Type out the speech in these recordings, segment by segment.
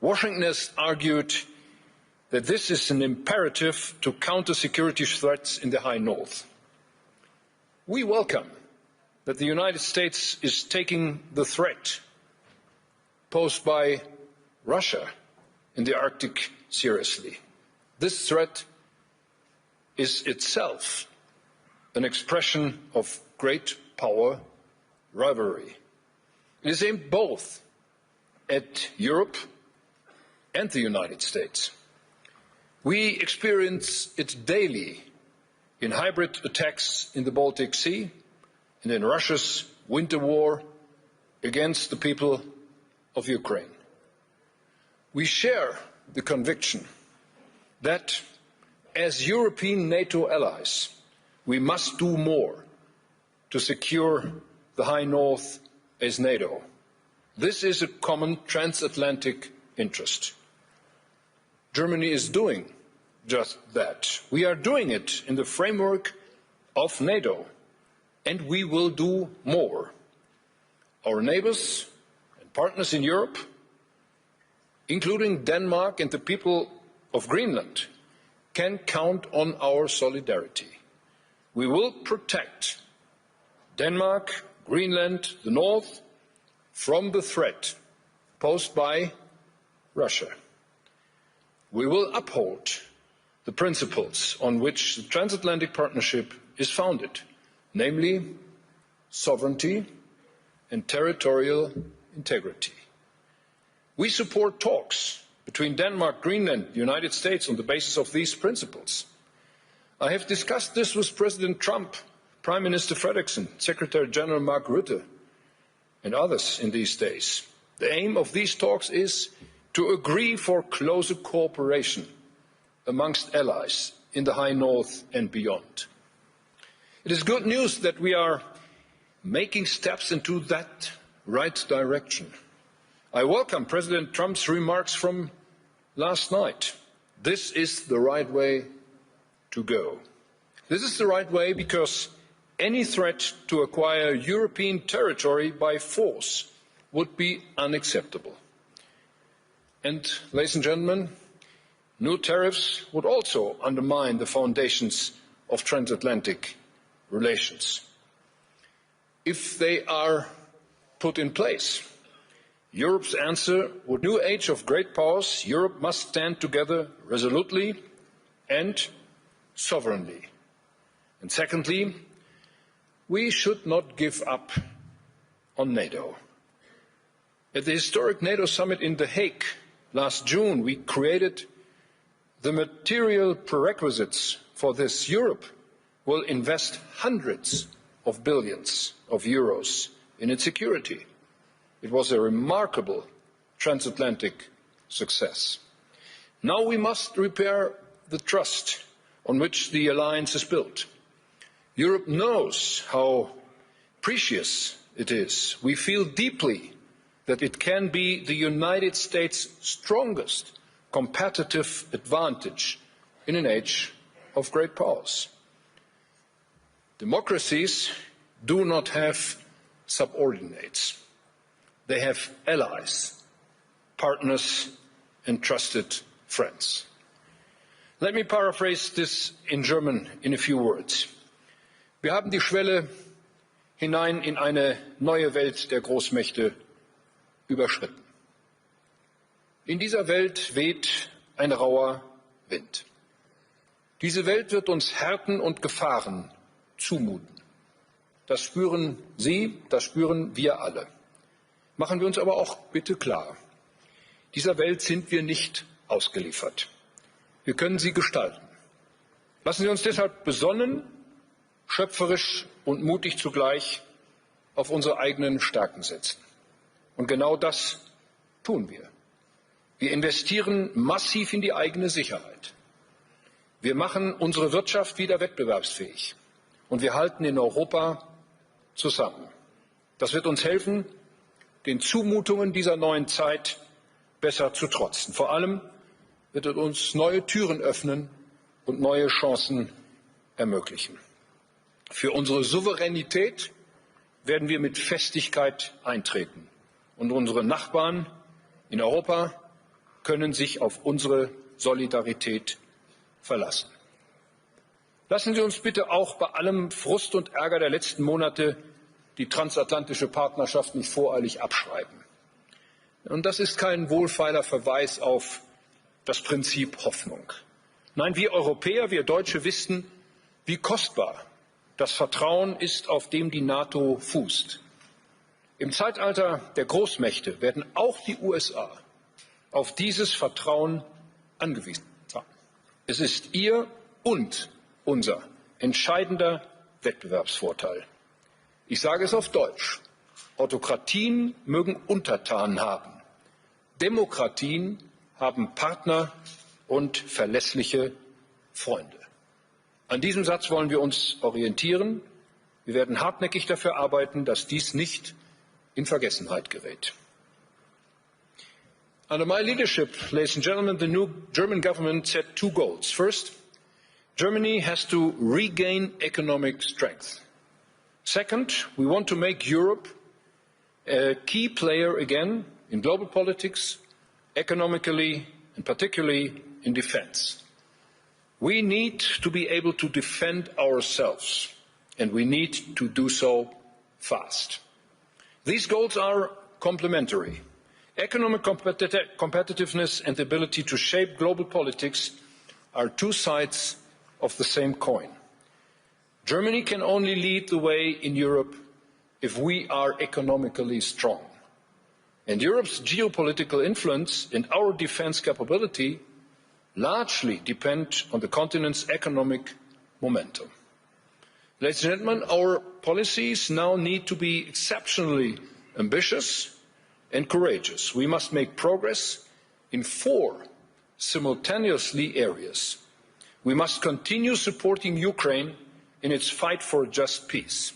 Washington has argued that this is an imperative to counter security threats in the High North. We welcome that the United States is taking the threat posed by Russia in the Arctic seriously. This threat is itself an expression of great power rivalry. It is aimed both at Europe and the United States. We experience it daily in hybrid attacks in the Baltic Sea and in Russia's winter war against the people of Ukraine. We share the conviction that as European NATO allies, we must do more to secure the High North as NATO. This is a common transatlantic interest. Germany is doing just that. We are doing it in the framework of NATO, and we will do more. Our neighbours and partners in Europe, including Denmark and the people of Greenland, can count on our solidarity. We will protect Denmark, Greenland, the North from the threat posed by Russia. We will uphold the principles on which the transatlantic partnership is founded, namely sovereignty and territorial integrity. We support talks between Denmark, Greenland, and the United States on the basis of these principles. I have discussed this with President Trump, Prime Minister Frederiksen, Secretary General Mark Rutte, and others in these days. The aim of these talks is to agree for closer cooperation amongst allies in the High North and beyond. It is good news that we are making steps into that right direction. I welcome President Trump's remarks from last night. This is the right way to go. This is the right way because any threat to acquire European territory by force would be unacceptable. And, ladies and gentlemen, new tariffs would also undermine the foundations of transatlantic relations. If they are put in place, Europe's answer would be a new age of great powers. Europe must stand together resolutely and sovereignly. And secondly, we should not give up on NATO. At the historic NATO summit in The Hague last June, we created the material prerequisites for this. Europe will invest hundreds of billions of euros in its security. It was a remarkable transatlantic success. Now we must repair the trust on which the alliance is built. Europe knows how precious it is. We feel deeply that it can be the United States' strongest competitive advantage in an age of great powers. Democracies do not have subordinates. They have allies, partners, and trusted friends. Let me paraphrase this in German in a few words. Wir haben die Schwelle hinein in eine neue Welt der Großmächte überschritten. In dieser Welt weht ein rauer Wind. Diese Welt wird uns Härten und Gefahren zumuten. Das spüren Sie, das spüren wir alle. Machen wir uns aber auch bitte klar, dieser Welt sind wir nicht ausgeliefert. Wir können sie gestalten. Lassen Sie uns deshalb besonnen, schöpferisch und mutig zugleich auf unsere eigenen Stärken setzen. Und genau das tun wir. Wir investieren massiv in die eigene Sicherheit. Wir machen unsere Wirtschaft wieder wettbewerbsfähig. Und wir halten in Europa zusammen. Das wird uns helfen, den Zumutungen dieser neuen Zeit besser zu trotzen. Vor allem wird es uns neue Türen öffnen und neue Chancen ermöglichen. Für unsere Souveränität werden wir mit Festigkeit eintreten und unsere Nachbarn in Europa können sich auf unsere Solidarität verlassen. Lassen Sie uns bitte auch bei allem Frust und Ärger der letzten Monate die transatlantische Partnerschaft nicht voreilig abschreiben. Und das ist kein wohlfeiler Verweis auf das Prinzip Hoffnung. Nein, wir Europäer, wir Deutsche wissen, wie kostbar das Vertrauen ist, auf dem die NATO fußt. Im Zeitalter der Großmächte werden auch die USA auf dieses Vertrauen angewiesen sein. Es ist ihr und unser entscheidender Wettbewerbsvorteil. Ich sage es auf Deutsch. Autokratien mögen Untertanen haben. Demokratien haben Partner und verlässliche Freunde. An diesem Satz wollen wir uns orientieren. Wir werden hartnäckig dafür arbeiten, dass dies nicht in Vergessenheit gerät. Under my leadership, ladies and gentlemen, the new German government set two goals. First, Germany has to regain economic strength. Second, we want to make Europe a key player again in global politics, economically, and particularly in defense. We need to be able to defend ourselves, and we need to do so fast. These goals are complementary. Economic competitiveness and the ability to shape global politics are two sides of the same coin. Germany can only lead the way in Europe if we are economically strong. And Europe's geopolitical influence and our defense capability largely depend on the continent's economic momentum. Ladies and gentlemen, our policies now need to be exceptionally ambitious and courageous. We must make progress in 4 simultaneously areas. We must continue supporting Ukraine in its fight for a just peace.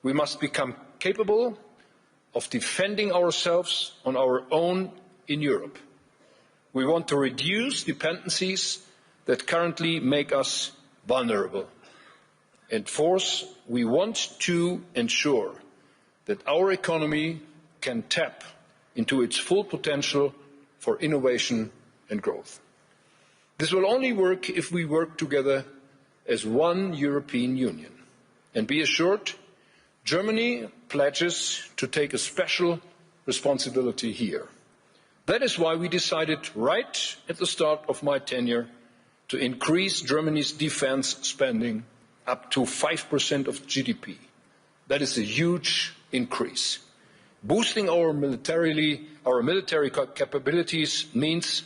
We must become capable of defending ourselves on our own in Europe. We want to reduce dependencies that currently make us vulnerable. And fourth, we want to ensure that our economy can tap into its full potential for innovation and growth. This will only work if we work together as one European Union. And be assured, Germany pledges to take a special responsibility here. That is why we decided right at the start of my tenure to increase Germany's defense spending up to 5% of GDP. That is a huge increase. Boosting our military capabilities means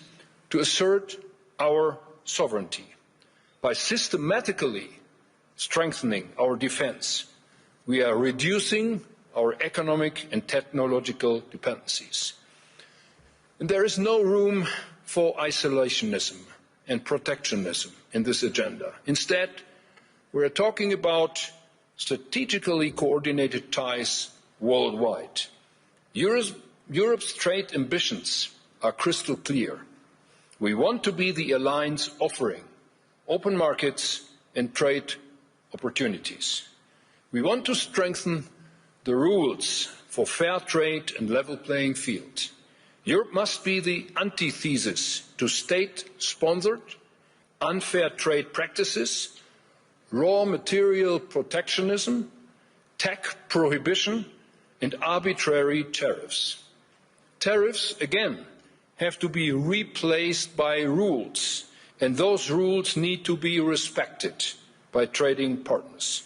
to assert our sovereignty. By systematically strengthening our defense, we are reducing our economic and technological dependencies. And there is no room for isolationism and protectionism in this agenda. Instead, we are talking about strategically coordinated ties worldwide. Europe's trade ambitions are crystal clear. We want to be the alliance offering open markets and trade opportunities. We want to strengthen the rules for fair trade and level playing field. Europe must be the antithesis to state-sponsored, unfair trade practices, raw material protectionism, tech prohibition, and arbitrary tariffs. Tariffs, again, have to be replaced by rules, and those rules need to be respected by trading partners.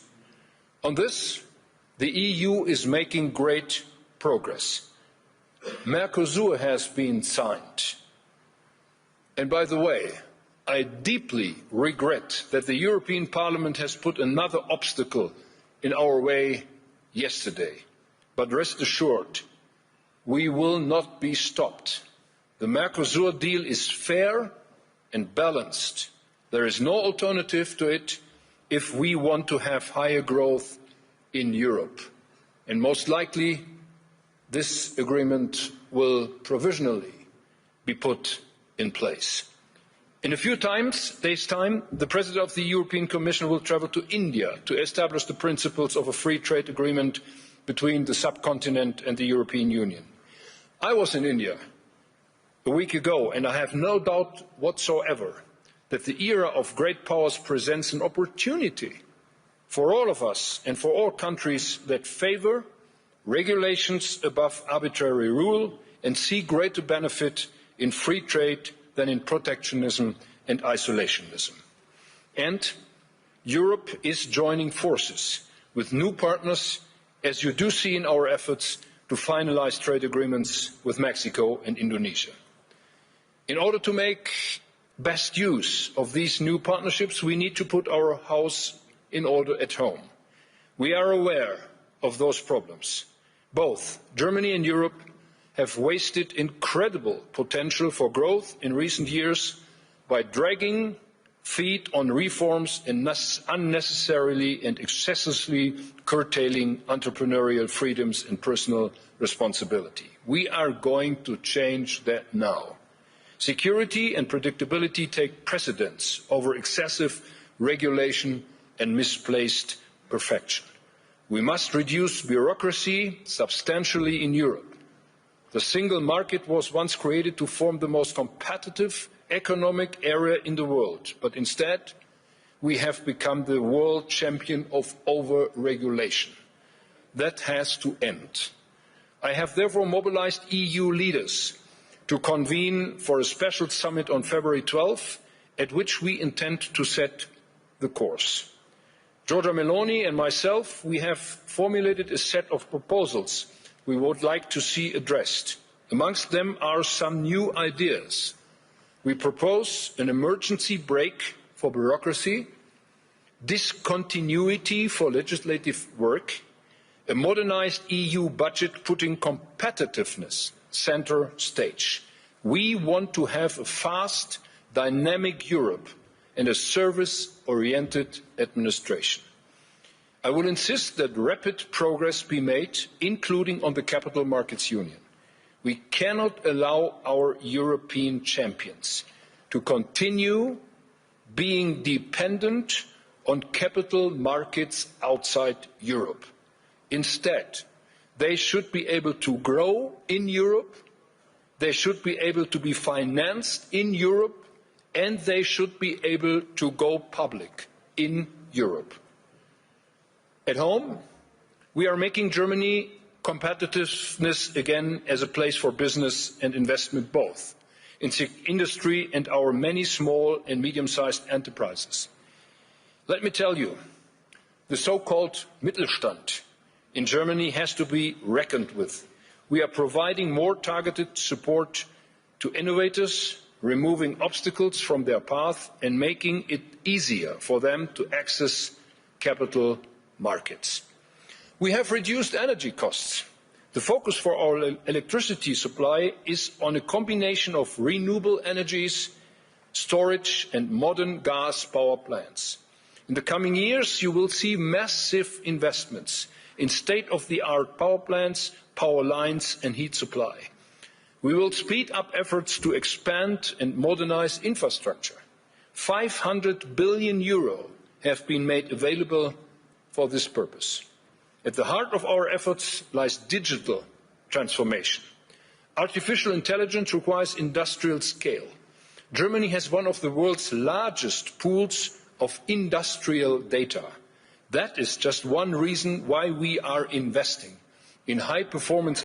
On this, the EU is making great progress. Mercosur has been signed. And by the way, I deeply regret that the European Parliament has put another obstacle in our way yesterday. But rest assured, we will not be stopped. The Mercosur deal is fair and balanced. There is no alternative to it if we want to have higher growth in Europe. And most likely, this agreement will provisionally be put in place. In a few days' time, the President of the European Commission will travel to India to establish the principles of a free trade agreement between the subcontinent and the European Union. I was in India a week ago, and I have no doubt whatsoever that the era of great powers presents an opportunity for all of us and for all countries that favour regulations above arbitrary rule and see greater benefit in free trade than in protectionism and isolationism. And Europe is joining forces with new partners, as you do see in our efforts to finalise trade agreements with Mexico and Indonesia. In order to make best use of these new partnerships, we need to put our house in order at home. We are aware of those problems. Both Germany and Europe have wasted incredible potential for growth in recent years by dragging feet on reforms and unnecessarily and excessively curtailing entrepreneurial freedoms and personal responsibility. We are going to change that now. Security and predictability take precedence over excessive regulation and misplaced perfection. We must reduce bureaucracy substantially in Europe. The single market was once created to form the most competitive economic area in the world, but instead we have become the world champion of over-regulation. That has to end. I have therefore mobilised EU leaders to convene for a special summit on February 12, at which we intend to set the course. Giorgia Meloni and myself, we have formulated a set of proposals we would like to see addressed. Amongst them are some new ideas. We propose an emergency brake for bureaucracy, discontinuity for legislative work, a modernised EU budget putting competitiveness centre stage. We want to have a fast, dynamic Europe and a service-oriented administration. I will insist that rapid progress be made, including on the Capital Markets Union. We cannot allow our European champions to continue being dependent on capital markets outside Europe. Instead, they should be able to grow in Europe, they should be able to be financed in Europe, and they should be able to go public in Europe. At home, we are making Germany competitiveness again as a place for business and investment both, in industry and our many small and medium-sized enterprises. Let me tell you, the so-called Mittelstand in Germany has to be reckoned with. We are providing more targeted support to innovators, removing obstacles from their path and making it easier for them to access capital markets. We have reduced energy costs. The focus for our electricity supply is on a combination of renewable energies, storage and modern gas power plants. In the coming years, you will see massive investments in state-of-the-art power plants, power lines and heat supply. We will speed up efforts to expand and modernise infrastructure. 500 billion euro have been made available for this purpose. At the heart of our efforts lies digital transformation. Artificial intelligence requires industrial scale. Germany has one of the world's largest pools of industrial data. That is just one reason why we are investing in high-performance